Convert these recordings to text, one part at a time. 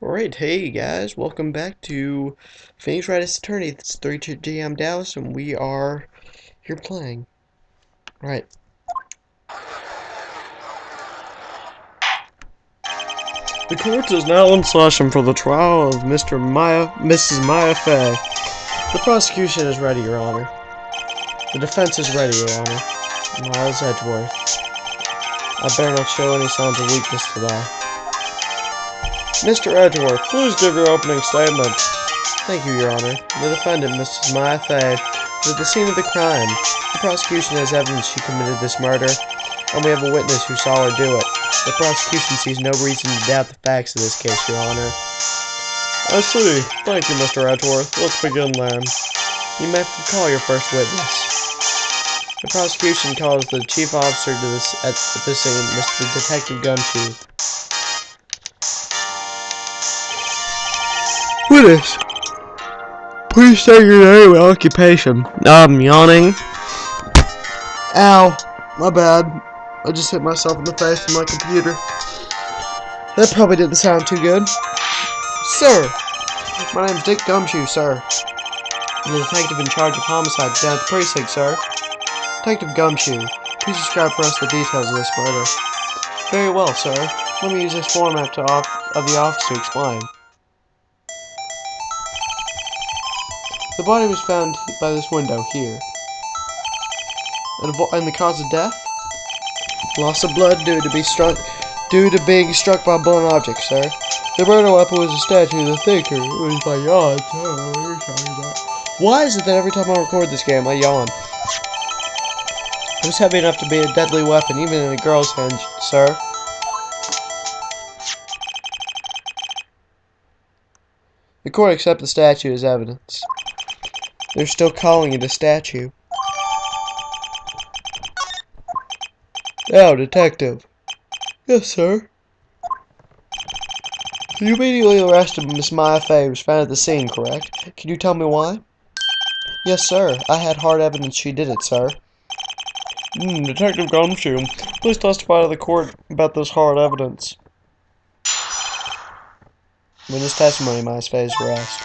Alright, hey guys, welcome back to Phoenix Wright Attorney. This is 32G, I'm Dallas, and we are here playing. Right. The court is now in session for the trial of Mrs. Maya Fay. The prosecution is ready, Your Honor. The defense is ready, Your Honor. Miles Edgeworth. I better not show any signs of weakness today. Mr. Edgeworth, please give your opening statement. Thank you, Your Honor. The defendant, Mrs. Maya Fay, was at the scene of the crime. The prosecution has evidence she committed this murder, and we have a witness who saw her do it. The prosecution sees no reason to doubt the facts of this case, Your Honor. I see. Thank you, Mr. Edgeworth. Let's begin then. You may call your first witness. The prosecution calls the chief officer to at the scene, Mr. Detective Gumshoe. Witness, please state your name and occupation. I'm yawning. Ow, my bad. I just hit myself in the face with my computer. That probably didn't sound too good. Sir, my name's Dick Gumshoe, sir. I'm the detective in charge of homicide down at the precinct, sir. Detective Gumshoe, please describe for us the details of this murder. Very well, sir. Let me use this format of the office to explain. The body was found by this window here. And the cause of death? Loss of blood due to being struck by a blunt object, sir. The murder weapon was a statue of the thinker. It was my yawn. Why is it that every time I record this game, I yawn? It was heavy enough to be a deadly weapon, even in a girl's hand, sir. The court accepts the statue as evidence. They're still calling it a statue. Now, detective. Yes, sir. You immediately arrested Miss Maya Fay, who was found at the scene, correct? Can you tell me why? Yes, sir. I had hard evidence she did it, sir. Detective Gumshoe, please testify to the court about this hard evidence. When this testimony, Maya Fay's arrest.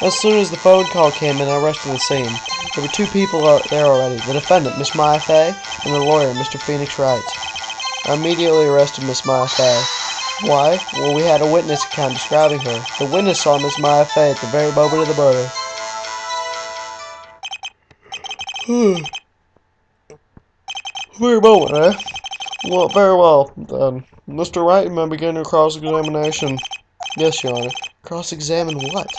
As soon as the phone call came in, I rushed to the scene. There were two people there already, the defendant, Miss Maya Fay, and the lawyer, Mr. Phoenix Wright. I immediately arrested Miss Maya Fay. Why? Well, we had a witness account describing her. The witness saw Miss Maya Fay at the very moment of the murder. Very moment, eh? Well, very well, then. Mr. Wright, you may begin your cross-examination. Yes, Your Honor. Cross-examine what?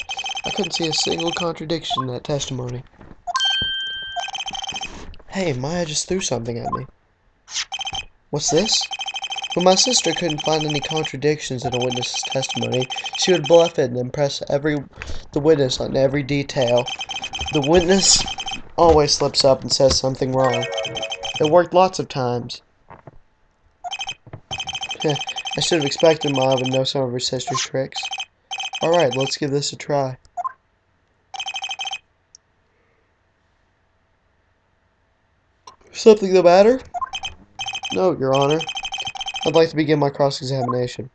I couldn't see a single contradiction in that testimony. Hey, Maya just threw something at me. What's this? When my sister couldn't find any contradictions in a witness's testimony, she would bluff it and impress the witness on every detail. The witness always slips up and says something wrong. It worked lots of times. I should have expected Maya would know some of her sister's tricks. Alright, let's give this a try. Something the matter? No, Your Honor. I'd like to begin my cross-examination.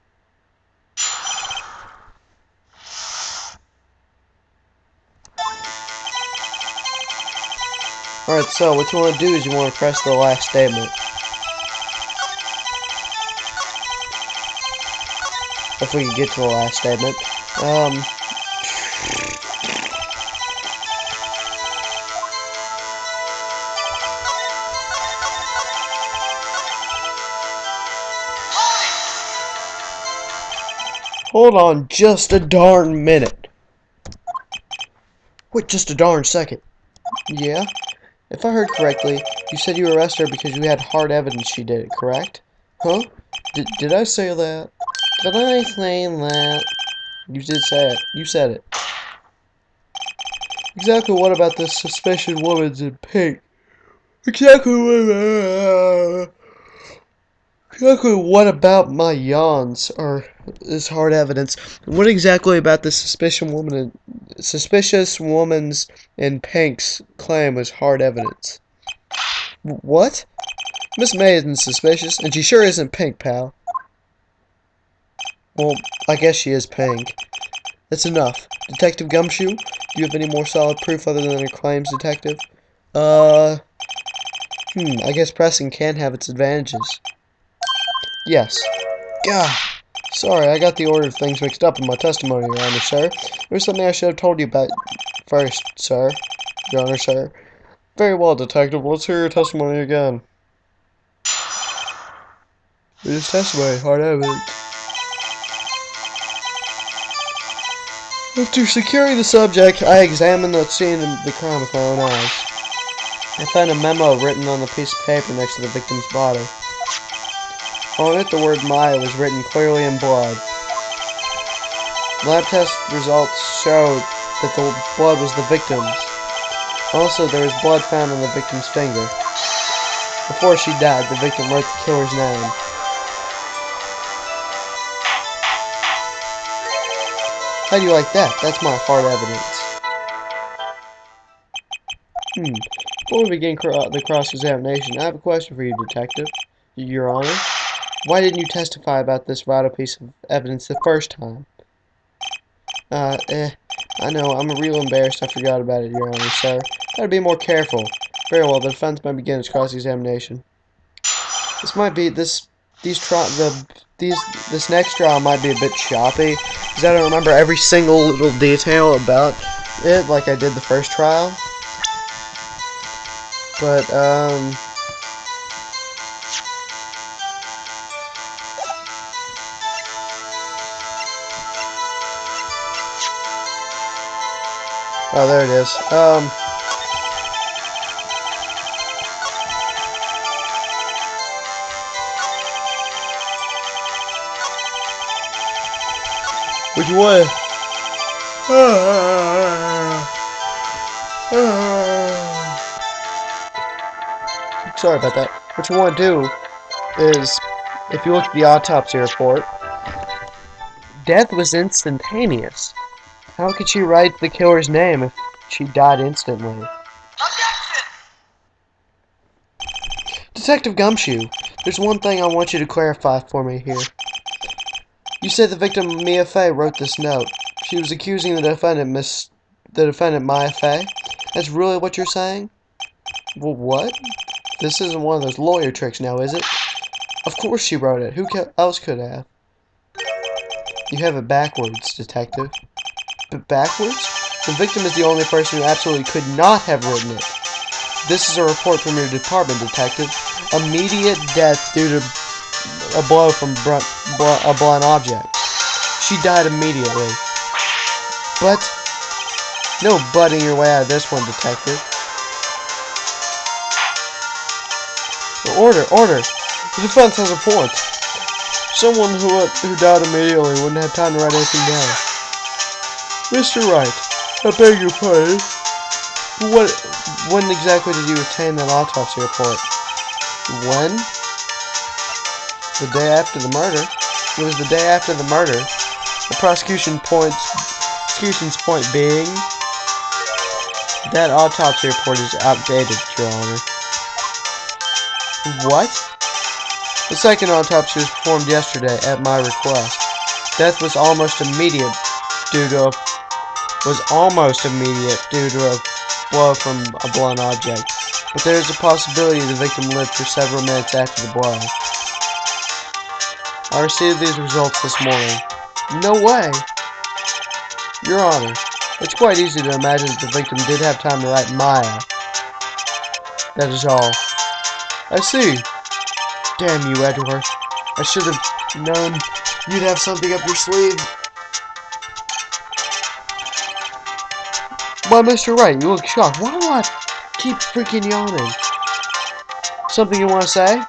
Alright, so what you want to do is you want to press the last statement. If we can get to the last statement. Hold on just a darn minute. Wait just a darn second. Yeah? If I heard correctly, you said you arrested her because you had hard evidence she did it, correct? Huh? Did I say that? Did I say that? You did say it. You said it. Exactly what about this suspicious woman's in pink? Exactly what about my yawns is hard evidence? What exactly about this suspicious woman's in pink's claim is hard evidence? What? Miss May isn't suspicious, and she sure isn't pink, pal. Well, I guess she is pink. That's enough. Detective Gumshoe, do you have any more solid proof other than her claims, Detective? I guess pressing can have its advantages. Yes. Gah! Sorry, I got the order of things mixed up in my testimony, Your Honor, sir. There's something I should have told you about first, sir. Your Honor, sir. Very well, Detective. Let's hear your testimony again. It is testimony, hard evidence. After securing the subject, I examined the scene of the crime with my own eyes. I found a memo written on a piece of paper next to the victim's body. On it, the word Maya was written clearly in blood. Lab test results showed that the blood was the victim's. Also, there was blood found on the victim's finger. Before she died, the victim wrote the killer's name. How do you like that? That's my hard evidence. Before we begin the cross-examination, I have a question for you, Detective. Your Honor. Why didn't you testify about this vital piece of evidence the first time? I know, I'm real embarrassed I forgot about it, Your Honor, sir. Gotta be more careful. Very well, the defense might begin its cross-examination. This next trial might be a bit choppy, because I don't remember every single little detail about it like I did the first trial. But, oh, there it is. Which one? Sorry about that. What you want to do is, if you look at the autopsy report, death was instantaneous. How could she write the killer's name if she died instantly? Objection! Detective Gumshoe, there's one thing I want you to clarify for me here. You said the victim, Mia Fey, wrote this note. She was accusing the defendant, Maya Fey? That's really what you're saying? Well, what? This isn't one of those lawyer tricks now, is it? Of course she wrote it. Who else could have? You have it backwards, Detective. But backwards? The victim is the only person who absolutely could not have written it. This is a report from your department, Detective. Immediate death due to a blow from a blunt object. She died immediately. But, no butting your way out of this one, Detective. Order! The defense has a point. Someone who died immediately wouldn't have time to write anything down. Mr. Wright, I beg your pardon. When exactly did you obtain that autopsy report? When? The day after the murder. It was the day after the murder. The prosecution's point being, that autopsy report is outdated, Your Honor. What? The second autopsy was performed yesterday at my request. Death was almost immediate due to a blow from a blunt object, but there is a possibility the victim lived for several minutes after the blow. I received these results this morning. No way! Your Honor, it's quite easy to imagine that the victim did have time to write Maya. That is all. I see. Damn you, Edgeworth. I should have known you'd have something up your sleeve. Why, Mr. Wright, you look shocked. Why do I keep freaking yawning? Something you want to say?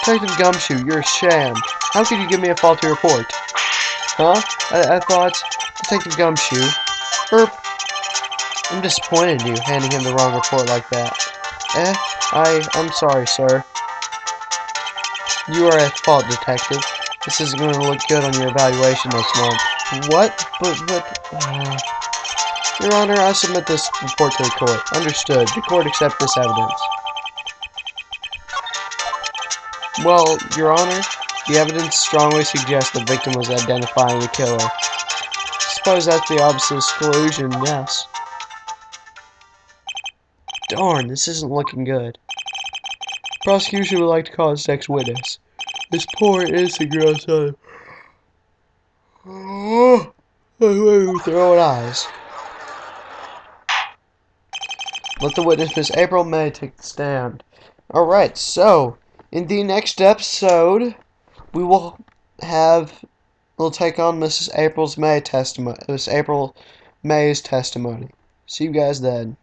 Detective Gumshoe, you're a sham. How could you give me a faulty report? Huh? I thought... Detective Gumshoe. I'm disappointed in you, handing him the wrong report like that. I'm sorry, sir. You are at fault, Detective. This isn't going to look good on your evaluation next month. What? But... Your Honor, I submit this report to the court. Understood. The court accepts this evidence. Well, Your Honor, the evidence strongly suggests the victim was identifying the killer. Suppose that's the obvious collusion, yes. Darn, this isn't looking good. Prosecution would like to call its next witness. This poor innocent girl's son. Throwing eyes. Let the witness, Miss April May, take the stand. Alright, so, in the next episode, we'll take on Miss April May's testimony. See you guys then.